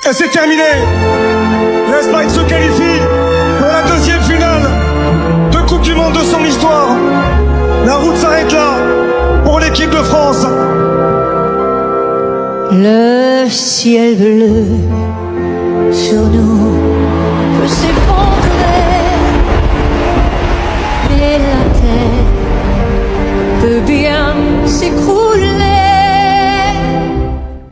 Et c'est terminé. L'Espagne se qualifie pour la deuxième finale de Coupe du Monde de son histoire. La route s'arrête là pour l'équipe de France. Le ciel bleu sur nous peut s'effondrer, mais la terre peut bien s'écrouler.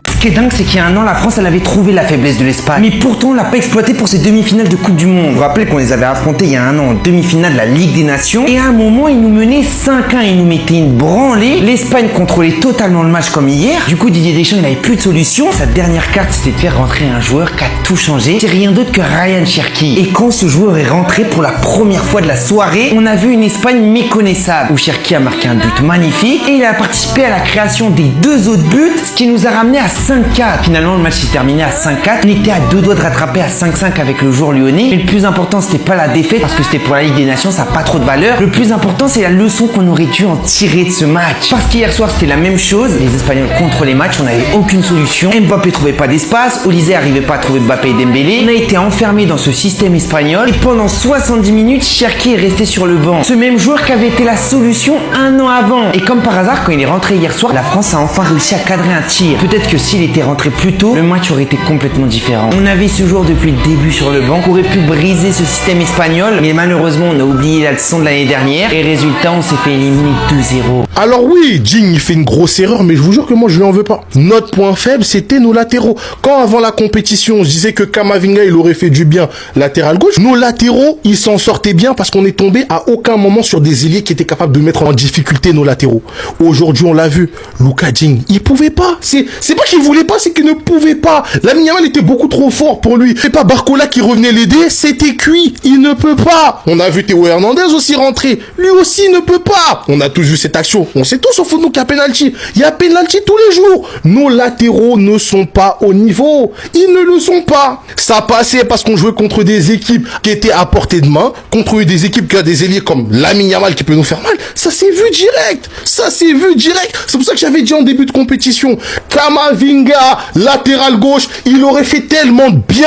Ce qui est dingue, c'est qu'il y a un an, la France, elle avait trouvé la faiblesse de l'Espagne. Mais pourtant, on l'a pas exploité pour ses demi-finales de Coupe du Monde. Vous vous rappelez qu'on les avait affrontés il y a un an en demi-finale de la Ligue des Nations. Et à un moment, ils nous menaient 5-1. Ils nous mettaient une branlée. L'Espagne contrôlait totalement le match comme hier. Du coup, Didier Deschamps, il n'avait plus de solution. Sa dernière carte, c'était de faire rentrer un joueur qui a tout changé. C'est rien d'autre que Ryan Cherki. Et quand ce joueur est rentré pour la première fois de la soirée, on a vu une Espagne méconnaissable. Où Cherki a marqué un but magnifique. Et il a participé à la création des 2 autres buts. Ce qui nous a ramené à 5-4. Finalement, le match s'est terminé à 5-4. On était à 2 doigts de rattraper à 5-5 avec le joueur lyonnais. Mais le plus important, c'était pas la défaite parce que c'était pour la Ligue des Nations, ça n'a pas trop de valeur. Le plus important, c'est la leçon qu'on aurait dû en tirer de ce match. Parce qu'hier soir, c'était la même chose. Les Espagnols contre les matchs, on n'avait aucune solution. Mbappé trouvait pas d'espace. Olise arrivait pas à trouver Mbappé et Dembélé. On a été enfermés dans ce système espagnol. Et pendant 70 minutes, Cherki est resté sur le banc. Ce même joueur qui avait été la solution un an avant. Et comme par hasard, quand il est rentré hier soir, la France a enfin réussi à cadrer un tir. Peut-être que s'il était rentré plus tôt, le match aurait été complètement différent. On avait ce joueur depuis le début sur le banc qui aurait pu briser ce système espagnol, mais malheureusement on a oublié la leçon de l'année dernière et résultat on s'est fait éliminer 2-0. Alors oui, Digne il fait une grosse erreur, mais je vous jure que moi je lui en veux pas. Notre point faible c'était nos latéraux. Quand avant la compétition je disais que Camavinga il aurait fait du bien latéral gauche, nos latéraux ils s'en sortaient bien parce qu'on est tombé à aucun moment sur des ailiers qui étaient capables de mettre en difficulté nos latéraux. Aujourd'hui on l'a vu, Lucas Digne il pouvait pas, c'est pas qu'il voulait pas, c'est qu'il ne pouvait pas. Lamine Yamal était beaucoup trop fort pour lui. C'est pas Barcola qui revenait l'aider, c'était cuit. Il ne peut pas. On a vu Théo Hernandez aussi rentrer. Lui aussi ne peut pas. On a tous vu cette action. On sait tous au foot nous qu'il y a penalty. Il y a penalty tous les jours. Nos latéraux ne sont pas au niveau. Ils ne le sont pas. Ça passait parce qu'on jouait contre des équipes qui étaient à portée de main, contre des équipes qui ont des ailiers comme Lamine Yamal qui peut nous faire mal. Ça s'est vu direct. Ça s'est vu direct. C'est pour ça que j'avais dit en début de compétition, Camavinga, latéral gauche, il aurait fait tellement de bien.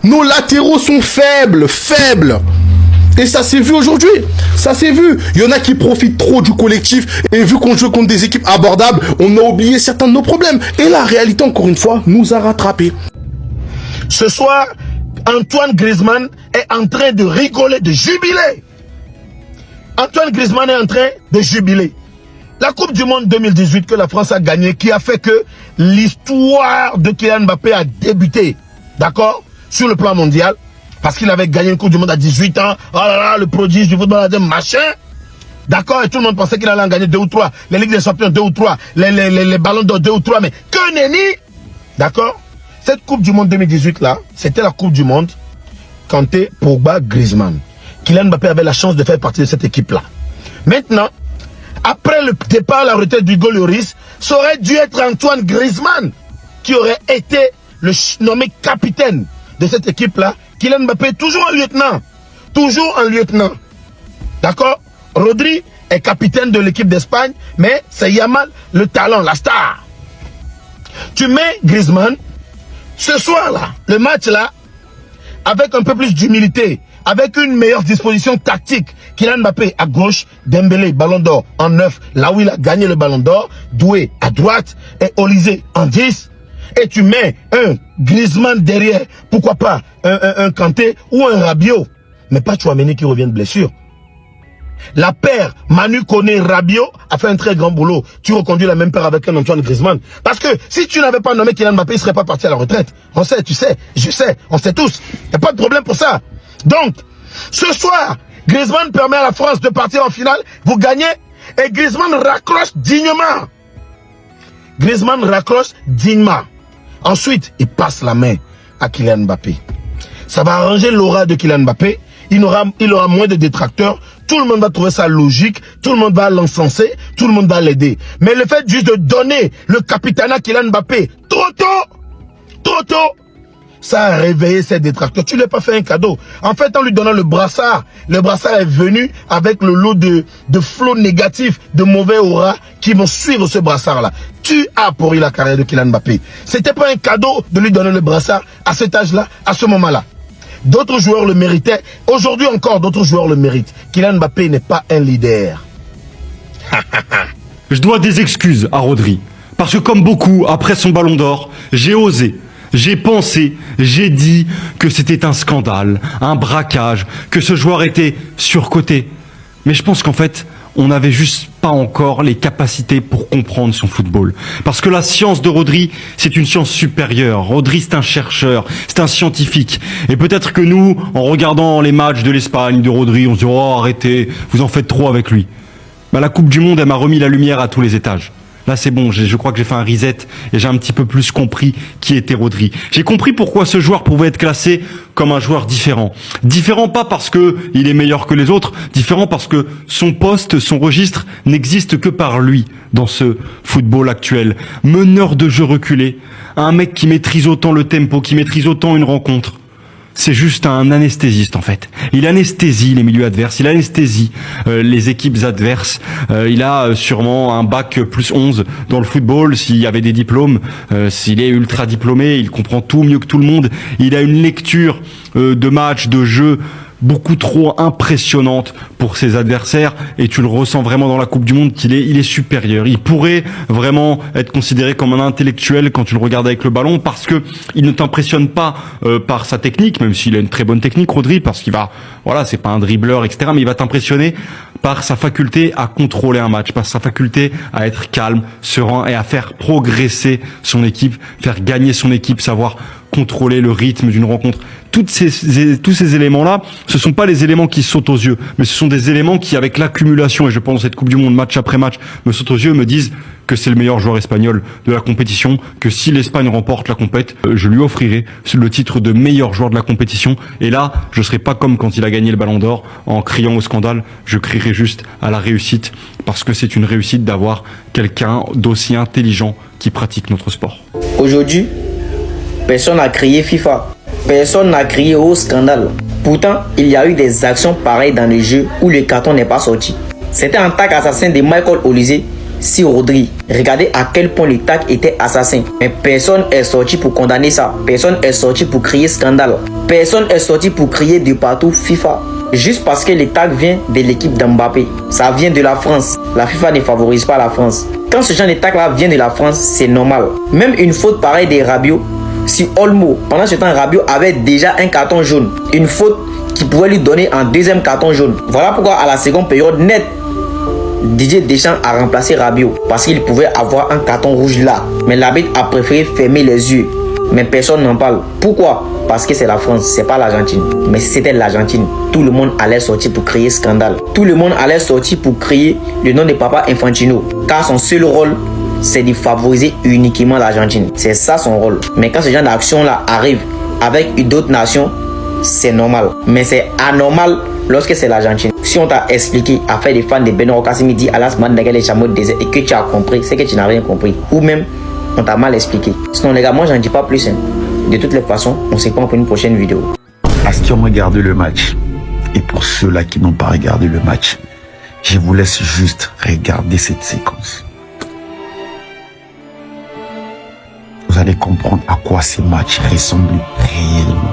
Nos latéraux sont faibles. Et ça s'est vu aujourd'hui. Ça s'est vu. Il y en a qui profitent trop du collectif. Et vu qu'on joue contre des équipes abordables, on a oublié certains de nos problèmes. Et la réalité, encore une fois, nous a rattrapés. Ce soir, Antoine Griezmann est en train de rigoler, de jubiler. Antoine Griezmann est en train de jubiler. La Coupe du Monde 2018 que la France a gagnée, qui a fait que l'histoire de Kylian Mbappé a débuté, d'accord, sur le plan mondial, parce qu'il avait gagné une Coupe du Monde à 18 ans, oh là là, le prodige du football, machin, d'accord, et tout le monde pensait qu'il allait en gagner 2 ou 3, les Ligues des Champions 2 ou 3, les Ballons d'Or 2 ou 3, mais que nenni, d'accord. Cette Coupe du Monde 2018 là, c'était la Coupe du Monde Kanté, Pogba, Griezmann. Kylian Mbappé avait la chance de faire partie de cette équipe là. Maintenant, après le départ à la retraite d'Hugo Lloris, ça aurait dû être Antoine Griezmann qui aurait été nommé capitaine de cette équipe-là. Kylian Mbappé, toujours un lieutenant. Toujours un lieutenant. D'accord? Rodri est capitaine de l'équipe d'Espagne, mais c'est Yamal, le talent, la star. Tu mets Griezmann, ce soir-là, le match-là, avec un peu plus d'humilité, avec une meilleure disposition tactique. Kylian Mbappé à gauche, Dembélé, Ballon d'Or en 9, là où il a gagné le Ballon d'Or, Doué à droite et Olise en 10. Et tu mets un Griezmann derrière, pourquoi pas un Kanté ou un Rabiot, mais pas Tchouaméni qui revient de blessure. La paire Manu Koné Rabiot a fait un très grand boulot. Tu reconduis la même paire avec un Antoine Griezmann. Parce que si tu n'avais pas nommé Kylian Mbappé, il ne serait pas parti à la retraite. On sait, tu sais, je sais, on sait tous. Il n'y a pas de problème pour ça. Donc, ce soir, Griezmann permet à la France de partir en finale. Vous gagnez et Griezmann raccroche dignement. Griezmann raccroche dignement. Ensuite, il passe la main à Kylian Mbappé. Ça va arranger l'aura de Kylian Mbappé. Il aura moins de détracteurs. Tout le monde va trouver ça logique. Tout le monde va l'encenser. Tout le monde va l'aider. Mais le fait juste de donner le capitanat à Kylian Mbappé trop tôt, ça a réveillé ses détracteurs. Tu ne lui as pas fait un cadeau. En fait, en lui donnant le brassard est venu avec le lot de flots négatifs, de mauvais aura qui vont suivre ce brassard-là. Tu as pourri la carrière de Kylian Mbappé. C'était pas un cadeau de lui donner le brassard à cet âge-là, à ce moment-là. D'autres joueurs le méritaient. Aujourd'hui encore, d'autres joueurs le méritent. Kylian Mbappé n'est pas un leader. Je dois des excuses à Rodri. Parce que comme beaucoup, après son ballon d'or, j'ai osé, j'ai pensé, j'ai dit que c'était un scandale, un braquage, que ce joueur était surcoté. Mais je pense qu'en fait, on n'avait juste pas encore les capacités pour comprendre son football. Parce que la science de Rodri, c'est une science supérieure. Rodri, c'est un chercheur, c'est un scientifique. Et peut-être que nous, en regardant les matchs de l'Espagne, de Rodri, on se dit « Oh, arrêtez, vous en faites trop avec lui ». Bah, la Coupe du Monde, elle m'a remis la lumière à tous les étages. Là, c'est bon, je crois que j'ai fait un reset et j'ai un petit peu plus compris qui était Rodri. J'ai compris pourquoi ce joueur pouvait être classé comme un joueur différent. Différent pas parce que il est meilleur que les autres, différent parce que son poste, son registre n'existe que par lui dans ce football actuel. Meneur de jeu reculé, un mec qui maîtrise autant le tempo, qui maîtrise autant une rencontre. C'est juste un anesthésiste en fait. Il anesthésie les milieux adverses, il anesthésie les équipes adverses. Il a sûrement un bac plus 11 dans le football, s'il y avait des diplômes. S'il est ultra diplômé, il comprend tout mieux que tout le monde. Il a une lecture de match, de jeu beaucoup trop impressionnante pour ses adversaires et tu le ressens vraiment dans la Coupe du Monde qu'il il est supérieur. Il pourrait vraiment être considéré comme un intellectuel quand tu le regardes avec le ballon parce que il ne t'impressionne pas par sa technique, même s'il a une très bonne technique, Rodri, parce qu'il va, voilà, c'est pas un dribbleur, etc., mais il va t'impressionner par sa faculté à contrôler un match, par sa faculté à être calme, serein et à faire progresser son équipe, faire gagner son équipe, savoir contrôler le rythme d'une rencontre. Tous ces éléments-là, ce sont pas les éléments qui sautent aux yeux, mais ce sont des éléments qui, avec l'accumulation, et je pense cette Coupe du Monde, match après match, me sautent aux yeux, me disent que c'est le meilleur joueur espagnol de la compétition, que si l'Espagne remporte la compète, je lui offrirai le titre de meilleur joueur de la compétition. Et là, je serai pas comme quand il a gagné le Ballon d'Or, en criant au scandale, je crierai juste à la réussite, parce que c'est une réussite d'avoir quelqu'un d'aussi intelligent qui pratique notre sport. Aujourd'hui, personne n'a crié FIFA. Personne n'a crié au scandale. Pourtant, il y a eu des actions pareilles dans le jeu où le carton n'est pas sorti. C'était un tag assassin de Michael Olise sur Rodri. Regardez à quel point le tag était assassin. Mais personne est sorti pour condamner ça. Personne est sorti pour crier scandale. Personne est sorti pour crier de partout FIFA. Juste parce que le tag vient de l'équipe d'Mbappé. Ça vient de la France. La FIFA ne favorise pas la France. Quand ce genre de tag là vient de la France, c'est normal. Même une faute pareille de Rabiot si Olmo, pendant ce temps, Rabiot avait déjà un carton jaune. Une faute qui pouvait lui donner un deuxième carton jaune. Voilà pourquoi à la seconde période nette, Didier Deschamps a remplacé Rabiot. Parce qu'il pouvait avoir un carton rouge là. Mais l'arbitre a préféré fermer les yeux. Mais personne n'en parle. Pourquoi? Parce que c'est la France, c'est pas l'Argentine. Mais si c'était l'Argentine, tout le monde allait sortir pour crier scandale. Tout le monde allait sortir pour crier le nom de Papa Infantino. Car son seul rôle, c'est de favoriser uniquement l'Argentine. C'est ça son rôle. Mais quand ce genre d'action-là arrive avec d'autres nations, c'est normal. Mais c'est anormal lorsque c'est l'Argentine. Si on t'a expliqué à faire des fans de Beno Cassimi dit Alas Mandagale et Chameau désert et que tu as compris, c'est que tu n'as rien compris. Ou même, on t'a mal expliqué. Sinon les gars, moi j'en dis pas plus. Hein. De toutes les façons, on se prend pour une prochaine vidéo. À ceux qui ont regardé le match, et pour ceux-là qui n'ont pas regardé le match, je vous laisse juste regarder cette séquence. Vous allez comprendre à quoi ces matchs ressemblent réellement.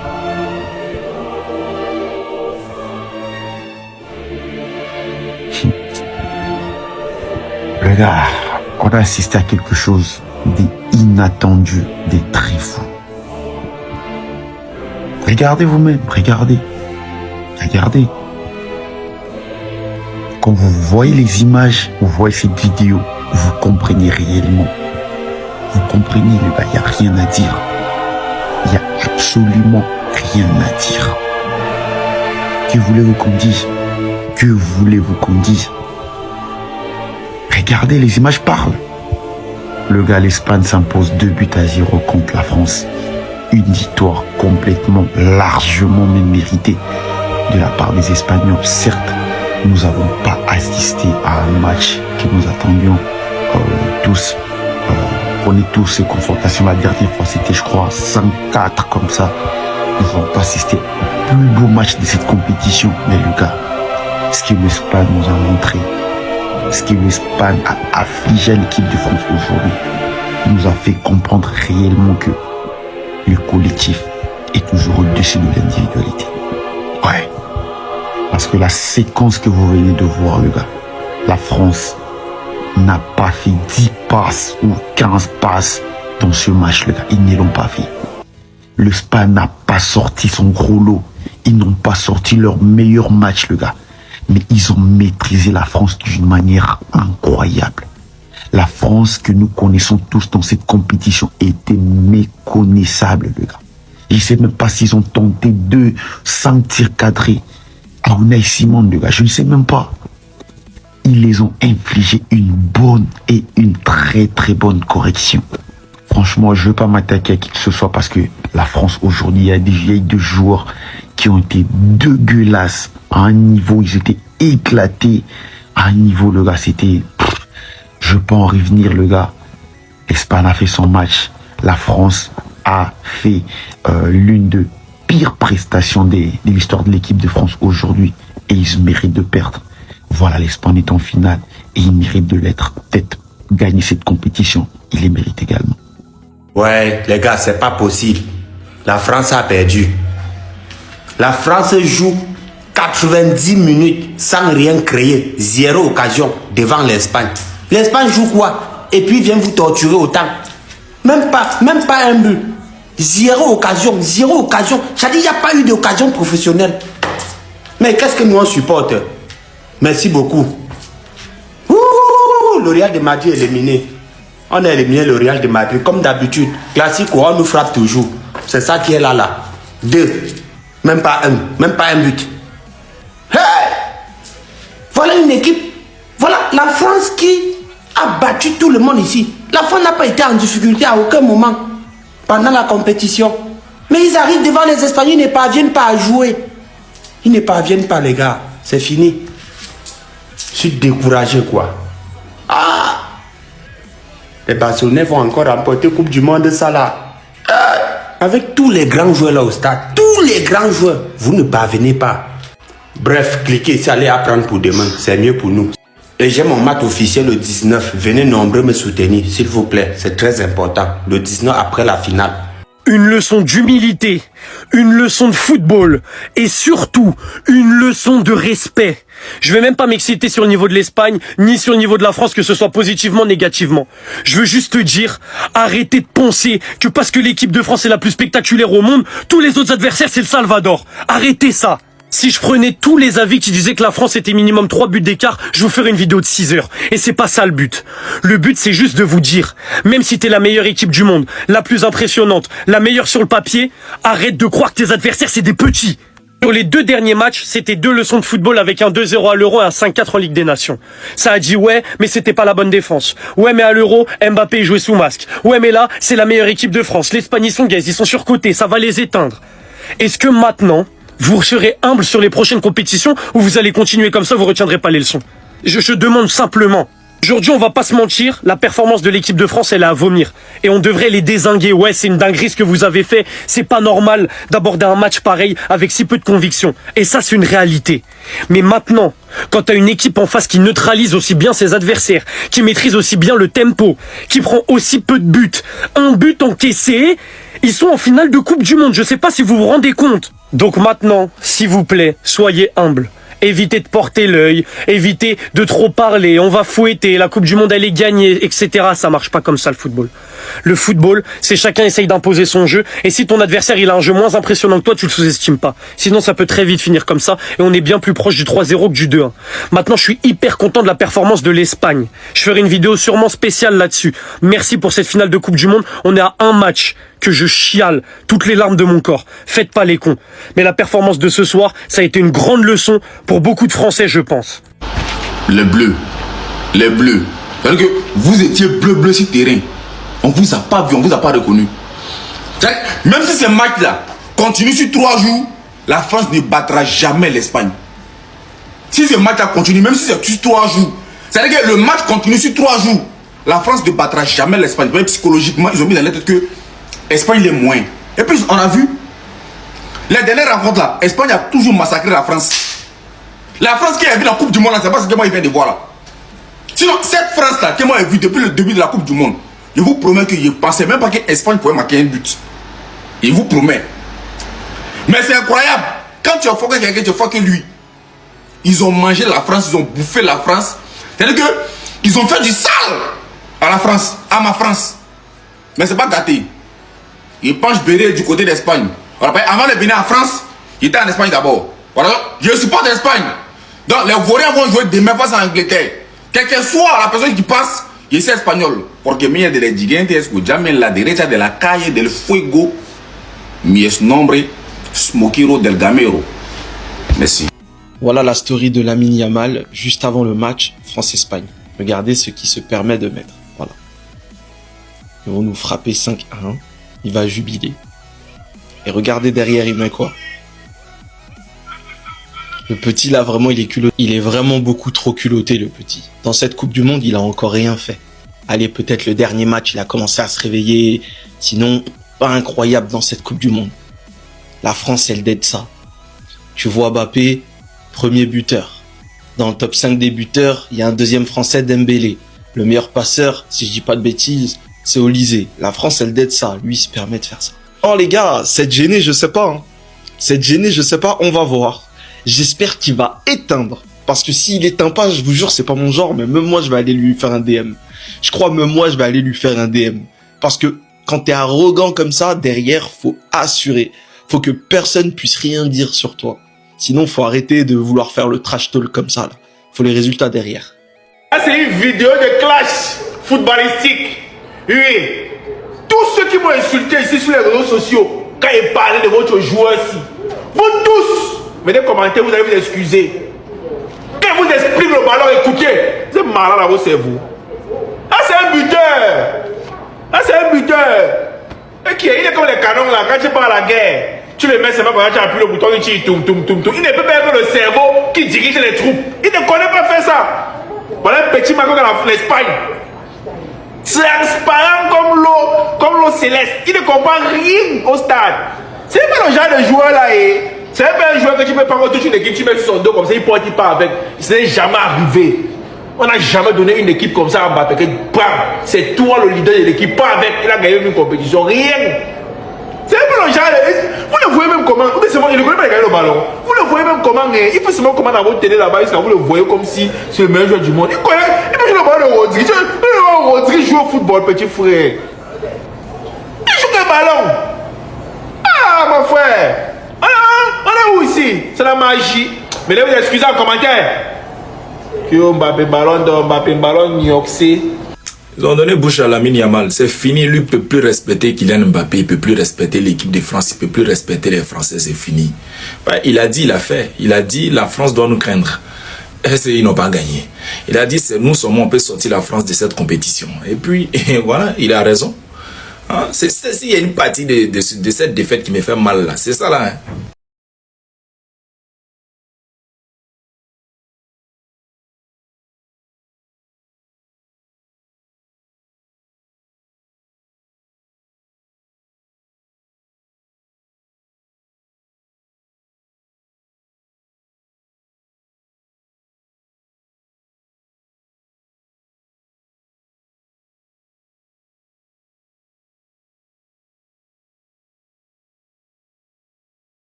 Les gars, on a assisté à quelque chose d'inattendu, de très fou. Regardez vous-même, regardez. Regardez. Quand vous voyez les images, vous voyez cette vidéo, vous comprenez réellement. Vous comprenez, les gars, il n'y a rien à dire. Il n'y a absolument rien à dire. Que voulez-vous qu'on dise? Que voulez-vous qu'on dise? Regardez, les images parlent. Le gars, l'Espagne s'impose 2-0 contre la France. Une victoire complètement, largement même méritée de la part des Espagnols. Certes, nous n'avons pas assisté à un match que nous attendions tous connaît tous ces confrontations. La dernière fois, c'était, je crois, 5-4 comme ça. Nous n'avons pas assisté au plus beau match de cette compétition. Mais le gars, ce que l'Espagne nous a montré, ce que l'Espagne a affligé à l'équipe de France aujourd'hui, il nous a fait comprendre réellement que le collectif est toujours au-dessus de l'individualité. Ouais. Parce que la séquence que vous venez de voir, le gars, la France n'a pas fait 10 passes ou 15 passes dans ce match, le gars. Ils ne l'ont pas fait. L'Espagne n'a pas sorti son gros lot. Ils n'ont pas sorti leur meilleur match, le gars. Mais ils ont maîtrisé la France d'une manière incroyable. La France que nous connaissons tous dans cette compétition était méconnaissable, le gars. Je ne sais même pas s'ils ont tenté 5 tirs cadrés à Unai Simon, le gars. Je ne sais même pas. Ils les ont infligé une bonne et une très très bonne correction. Franchement, je ne veux pas m'attaquer à qui que ce soit parce que la France aujourd'hui, il y a des joueurs qui ont été dégueulasses à un niveau, ils étaient éclatés à un niveau, le gars, c'était... Je peux en revenir, le gars. L'Espagne a fait son match. La France a fait l'une des pires prestations de l'histoire de l'équipe de France aujourd'hui. Et ils méritent de perdre. Voilà, l'Espagne est en finale. Et ils méritent de l'être. Peut-être gagner cette compétition. Ils les méritent également. Ouais, les gars, c'est pas possible. La France a perdu. La France joue 90 minutes sans rien créer. 0 occasion devant l'Espagne. L'Espagne joue quoi? Et puis vient vous torturer autant. Même pas un but. 0 occasion. Ça dit, il n'y a pas eu d'occasion professionnelle. Mais qu'est-ce que nous on supporte? Merci beaucoup. Le Real de Madrid est éliminé. On a éliminé le Real de Madrid. Comme d'habitude. Classique, on nous frappe toujours. C'est ça qui est là. 2. Même pas un but. Hey! Voilà une équipe. Voilà la France qui a battu tout le monde ici. La France n'a pas été en difficulté à aucun moment pendant la compétition. Mais ils arrivent devant les Espagnols, ils ne parviennent pas à jouer. Ils ne parviennent pas, les gars. C'est fini. Je suis découragé, quoi. Ah! Les Barcelonais vont encore remporter Coupe du Monde, ça là. Avec tous les grands joueurs là au stade. Tous les grands joueurs. Vous ne parvenez pas. Bref, cliquez ici, allez apprendre pour demain. C'est mieux pour nous. Et j'ai mon match officiel le 19. Venez nombreux me soutenir, s'il vous plaît. C'est très important. Le 19 après la finale. Une leçon d'humilité, une leçon de football et surtout une leçon de respect. Je vais même pas m'exciter sur le niveau de l'Espagne ni sur le niveau de la France, que ce soit positivement ou négativement. Je veux juste te dire, arrêtez de penser que parce que l'équipe de France est la plus spectaculaire au monde, tous les autres adversaires c'est le Salvador. Arrêtez ça. Si je prenais tous les avis qui disaient que la France était minimum 3 buts d'écart, je vous ferais une vidéo de 6 heures. Et c'est pas ça le but. Le but, c'est juste de vous dire, même si t'es la meilleure équipe du monde, la plus impressionnante, la meilleure sur le papier, arrête de croire que tes adversaires, c'est des petits. Sur les 2 derniers matchs, c'était 2 leçons de football avec un 2-0 à l'Euro et un 5-4 en Ligue des Nations. Ça a dit ouais, mais c'était pas la bonne défense. Ouais, mais à l'Euro, Mbappé jouait sous masque. Ouais, mais là, c'est la meilleure équipe de France. L'Espagne, ils sont gays, ils sont surcotés, ça va les éteindre. Est-ce que maintenant, vous serez humble sur les prochaines compétitions ou vous allez continuer comme ça, vous retiendrez pas les leçons? Je demande simplement. Aujourd'hui, on va pas se mentir, la performance de l'équipe de France, elle est à vomir. Et on devrait les dézinguer. Ouais, c'est une dinguerie ce que vous avez fait. C'est pas normal d'aborder un match pareil avec si peu de conviction. Et ça, c'est une réalité. Mais maintenant, quand t'as une équipe en face qui neutralise aussi bien ses adversaires, qui maîtrise aussi bien le tempo, qui prend aussi peu de buts, un but encaissé, ils sont en finale de Coupe du Monde. Je sais pas si vous vous rendez compte. Donc maintenant, s'il vous plaît, soyez humbles. Évitez de porter l'œil, évitez de trop parler, on va fouetter, la Coupe du Monde elle est gagnée, etc. Ça marche pas comme ça le football. Le football, c'est chacun essaye d'imposer son jeu, et si ton adversaire il a un jeu moins impressionnant que toi, tu le sous-estimes pas. Sinon ça peut très vite finir comme ça, et on est bien plus proche du 3-0 que du 2-1. Maintenant je suis hyper content de la performance de l'Espagne. Je ferai une vidéo sûrement spéciale là-dessus. Merci pour cette finale de Coupe du Monde, on est à un match que je chiale toutes les larmes de mon corps. Faites pas les cons. Mais la performance de ce soir, ça a été une grande leçon pour beaucoup de Français, je pense. Les Bleus. C'est-à-dire que vous étiez bleu sur terrain. On vous a pas vu, on vous a pas reconnu. Même si ce match-là continue sur 3 jours, la France ne battra jamais l'Espagne. Si ce match-là continue, même si c'est sur 3 jours, c'est-à-dire que le match continue sur 3 jours. la France ne battra jamais l'Espagne. Psychologiquement, ils ont mis dans la tête que l'Espagne est moins. Et puis, on a vu, les dernières rencontres là, l'Espagne a toujours massacré la France. La France qui a vu la Coupe du Monde, c'est pas ce que moi, il vient de voir là. Sinon, cette France là, que moi, j'ai vu depuis le début de la Coupe du Monde, je vous promets que je ne pensais même pas que l'Espagne pouvait marquer un but. Je vous promets. Mais c'est incroyable. Quand tu as foqué quelqu'un, tu as foqué lui. Ils ont mangé la France, ils ont bouffé la France. C'est-à-dire qu'ils ont fait du sale à la France, à ma France. Mais c'est pas gâté. Ils penchent béret du côté d'Espagne. Avant de venir en France, il était en Espagne d'abord. Voilà. Je supporte l'Espagne. Donc les Vauriens vont jouer demain face à l'Angleterre. Quelle que soit la personne qui passe, il est espagnol. Porque mía de los gigantes escucharme en la derecha de la calle del fuego. Mi es nombre Smokiro del Gamero. Merci. Voilà la story de Lamine Yamal juste avant le match France-Espagne. Regardez ce qu'il se permet de mettre. Voilà. Ils vont nous frapper 5-1. Il va jubiler. Et regardez derrière, il met quoi? Le petit là, vraiment, il est culotté. Il est vraiment beaucoup trop culotté, le petit. Dans cette Coupe du Monde, il a encore rien fait. Allez, peut-être le dernier match, il a commencé à se réveiller. Sinon, pas incroyable dans cette Coupe du Monde. La France, elle dead ça. Tu vois Mbappé, premier buteur. Dans le top 5 des buteurs, il y a un deuxième français, Dembélé. Le meilleur passeur, si je dis pas de bêtises, c'est Olysée. La France, elle dead ça. Lui, il se permet de faire ça. Oh les gars, cette gênée, je sais pas. Hein. Cette gênée, je sais pas, on va voir. J'espère qu'il va éteindre. Parce que s'il éteint pas, je vous jure, c'est pas mon genre, mais même moi, je vais aller lui faire un DM. Je crois, même moi, je vais aller lui faire un DM. Parce que quand t'es arrogant comme ça, derrière, faut assurer. Faut que personne puisse rien dire sur toi. Sinon, faut arrêter de vouloir faire le trash talk comme ça, là. Faut les résultats derrière. Ah, c'est une vidéo de clash footballistique. Oui. Tous ceux qui m'ont insulté ici sur les réseaux sociaux, quand ils parlaient de votre joueur-ci, vous tous, mettez des commentaires, vous allez vous excuser. Quand ils vous expliquent le ballon, écoutez, vous êtes malade à vos cerveaux. Ah, c'est un buteur. Ah, c'est un buteur. Ok, il est comme les canons là, quand tu pars à la guerre. Tu le mets seulement quand tu appuies le bouton, il tire, toum. Il ne peut pas être le cerveau qui dirige les troupes. Il ne connaît pas faire ça. Voilà un petit mago dans l'Espagne. Transparent comme l'eau céleste. Il ne comprend rien au stade. C'est pas le genre de joueur là. C'est pas un joueur que tu peux pas voir toute une équipe, tu mets sur son dos comme ça, il porte pas avec. Ce n'est jamais arrivé. On n'a jamais donné une équipe comme ça à Mbappé. C'est toi le leader de l'équipe, pas avec. Il a gagné une compétition. Rien. C'est un peu le genre. Vous le voyez même comment. Il ne connaît pas gagner le ballon. Vous le voyez même comment. Il fait seulement comment dans votre télé là-bas. Vous le voyez comme si c'est le meilleur joueur du monde. Il connaît. Il peut jouer le ballon de Rodri. Rodri joue au football, petit frère. Il joue le ballon. Ah, mon frère. On est où ici? C'est la magie. Mais là, vous excusez en commentaire. Mbappé ballon d'or, Mbappé ballon nioxé. Ils ont donné bouche à Lamine Yamal. C'est fini. Lui ne peut plus respecter Kylian Mbappé. Il ne peut plus respecter l'équipe de France. Il ne peut plus respecter les Français. C'est fini. Ouais, il a dit, il a fait. Il a dit, la France doit nous craindre. Et ils n'ont pas gagné. Il a dit, c'est nous seulement on peut sortir la France de cette compétition. Et puis, voilà, il a raison. Hein, il y a une partie de cette défaite qui me fait mal là. C'est ça là. Hein.